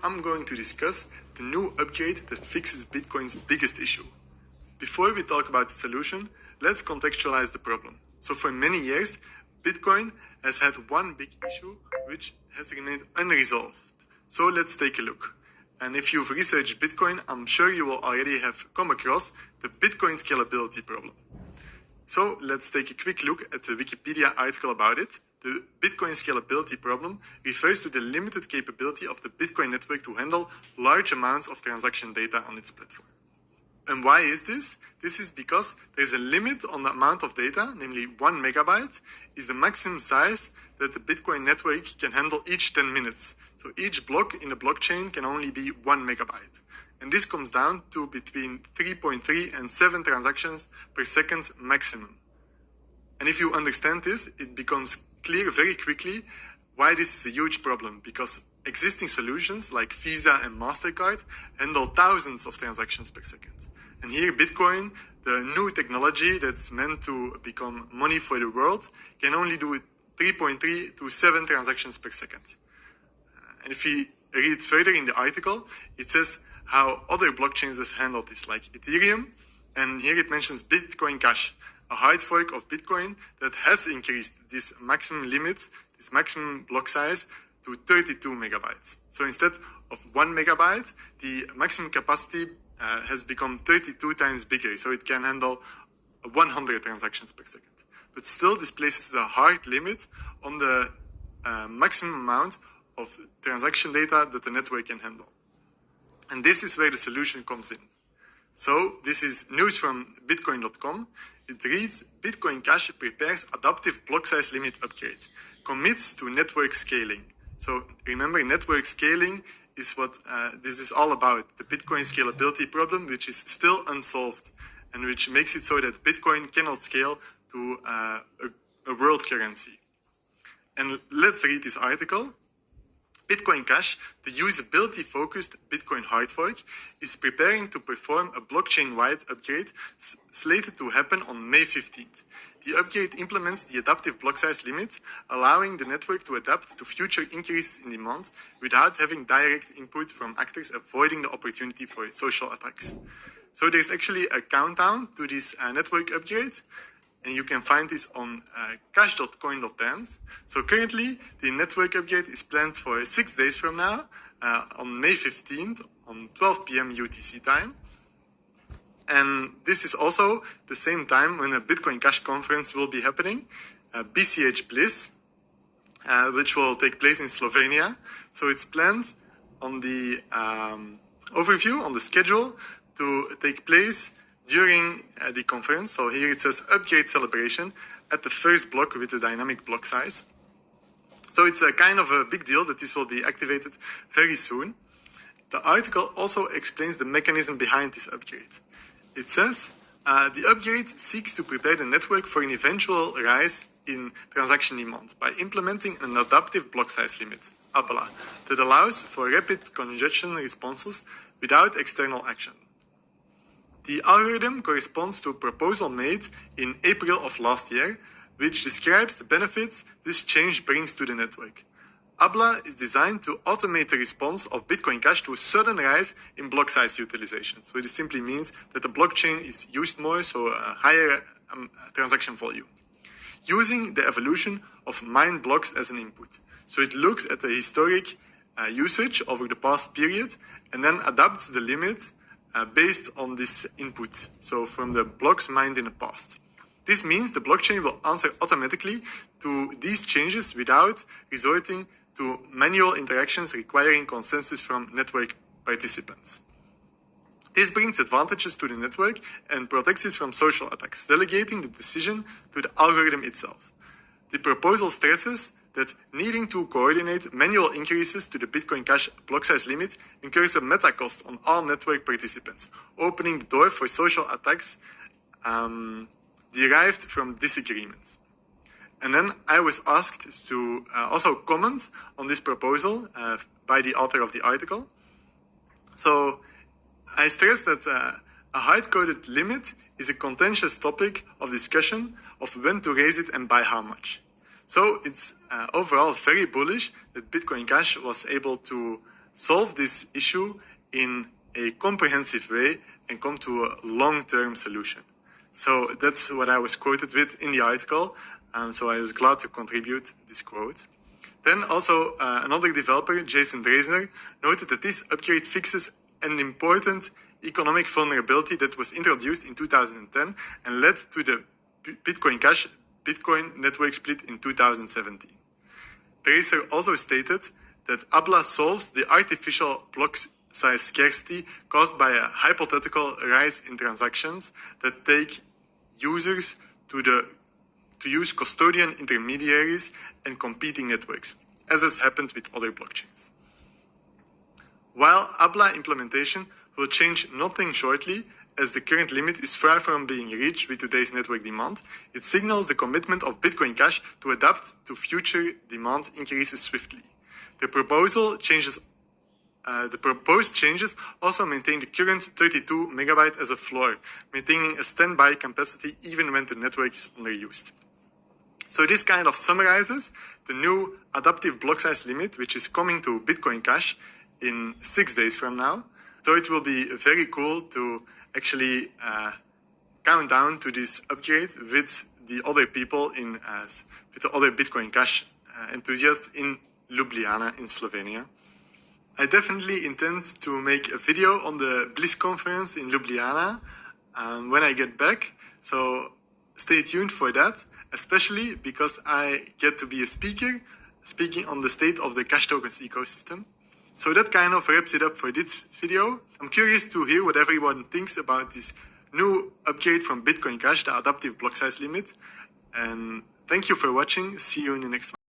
I'm going to discuss the new upgrade that fixes Bitcoin's biggest issue. Before we talk about the solution, let's contextualize the problem. So for many years, Bitcoin has had one big issue which has remained unresolved. So let's take a look. And if you've researched Bitcoin, I'm sure you will already have come across the Bitcoin scalability problem. So let's take a quick look at the Wikipedia article about it. The Bitcoin scalability problem refers to the limited capability of the Bitcoin network to handle large amounts of transaction data on its platform. And why is this? This is because there's a limit on the amount of data, namely 1 megabyte, is the maximum size that the Bitcoin network can handle each 10 minutes. So each block in the blockchain can only be 1 megabyte. And this comes down to between 3.3 and 7 transactions per second maximum. And if you understand this, it becomes clear very quickly why this is a huge problem, because existing solutions like Visa and MasterCard handle thousands of transactions per second. And here Bitcoin, the new technology that's meant to become money for the world, can only do 3.3 to 7 transactions per second. And if we read further in the article, it says how other blockchains have handled this, like Ethereum, and here it mentions BitcoinCash, a hard fork of Bitcoin that has increased this maximum limit, this maximum block size, to 32 megabytes. So instead of 1 megabyte, the maximum capacity has become 32 times bigger, so it can handle 100 transactions per second. But still, this places a hard limit on the maximum amount of transaction data that the network can handle. And this is where the solution comes in. So this is news from Bitcoin.com. It reads, BitcoinCash prepares adaptive block size limit upgrade, commits to network scaling. So remember, network scaling is what this is all about, the Bitcoin scalability problem, which is still unsolved and which makes it so that Bitcoin cannot scale to a world currency. And let's read this article. BitcoinCash, the usability-focused Bitcoin hard fork, is preparing to perform a blockchain-wide upgrade slated to happen on May 15th. The upgrade implements the adaptive block size limit, allowing the network to adapt to future increases in demand without having direct input from actors, avoiding the opportunity for social attacks. So there's actually a countdown to this network upgrade, and you can find this on cash.coin.dance. So currently, the network upgrade is planned for 6 days from now, on May 15th, on 12 p.m. UTC time. And this is also the same time when a Bitcoin Cash conference will be happening, BCH Bliss, which will take place in Slovenia. So it's planned on the overview, on the schedule, to take place during the conference. So here it says upgrade celebration at the first block with the dynamic block size. So it's a kind of a big deal that this will be activated very soon. The article also explains the mechanism behind this upgrade. It says the upgrade seeks to prepare the network for an eventual rise in transaction demand by implementing an adaptive block size limit, ABLA, that allows for rapid congestion responses without external action. The algorithm corresponds to a proposal made in April of last year, which describes the benefits this change brings to the network. ABLA is designed to automate the response of Bitcoin Cash to a sudden rise in block size utilization. So this simply means that the blockchain is used more, so a higher transaction volume, using the evolution of mined blocks as an input. So it looks at the historic usage over the past period and then adapts the limit based on this input, so from the blocks mined in the past. This means the blockchain will answer automatically to these changes without resorting to manual interactions requiring consensus from network participants. This brings advantages to the network and protects it from social attacks, delegating the decision to the algorithm itself. The proposal stresses that needing to coordinate manual increases to the Bitcoin Cash block size limit incurs a meta cost on all network participants, opening the door for social attacks derived from disagreements. And then I was asked to also comment on this proposal by the author of the article. So I stress that a hard-coded limit is a contentious topic of discussion of when to raise it and by how much. So it's overall very bullish that Bitcoin Cash was able to solve this issue in a comprehensive way and come to a long-term solution. So that's what I was quoted with in the article. So I was glad to contribute this quote. Then also another developer, Jason Dresner, noted that this upgrade fixes an important economic vulnerability that was introduced in 2010 and led to the BitcoinCash Bitcoin network split in 2017. Dresner also stated that ABLA solves the artificial block size scarcity caused by a hypothetical rise in transactions that take users to use custodian intermediaries and competing networks, as has happened with other blockchains. While ABLA implementation will change nothing shortly, as the current limit is far from being reached with today's network demand, it signals the commitment of Bitcoin Cash to adapt to future demand increases swiftly. The proposed changes also maintain the current 32 megabyte as a floor, maintaining a standby capacity even when the network is underused. So this kind of summarizes the new adaptive block size limit, which is coming to Bitcoin Cash in 6 days from now. So it will be very cool to actually count down to this upgrade with the other people with the other Bitcoin Cash enthusiasts in Ljubljana in Slovenia. I definitely intend to make a video on the Bliss conference in Ljubljana when I get back. So stay tuned for that, especially because I get to be a speaker speaking on the state of the Cash tokens ecosystem. So that kind of wraps it up for this video. I'm curious to hear what everyone thinks about this new upgrade from Bitcoin Cash, the adaptive block size limit. And thank you for watching. See you in the next one.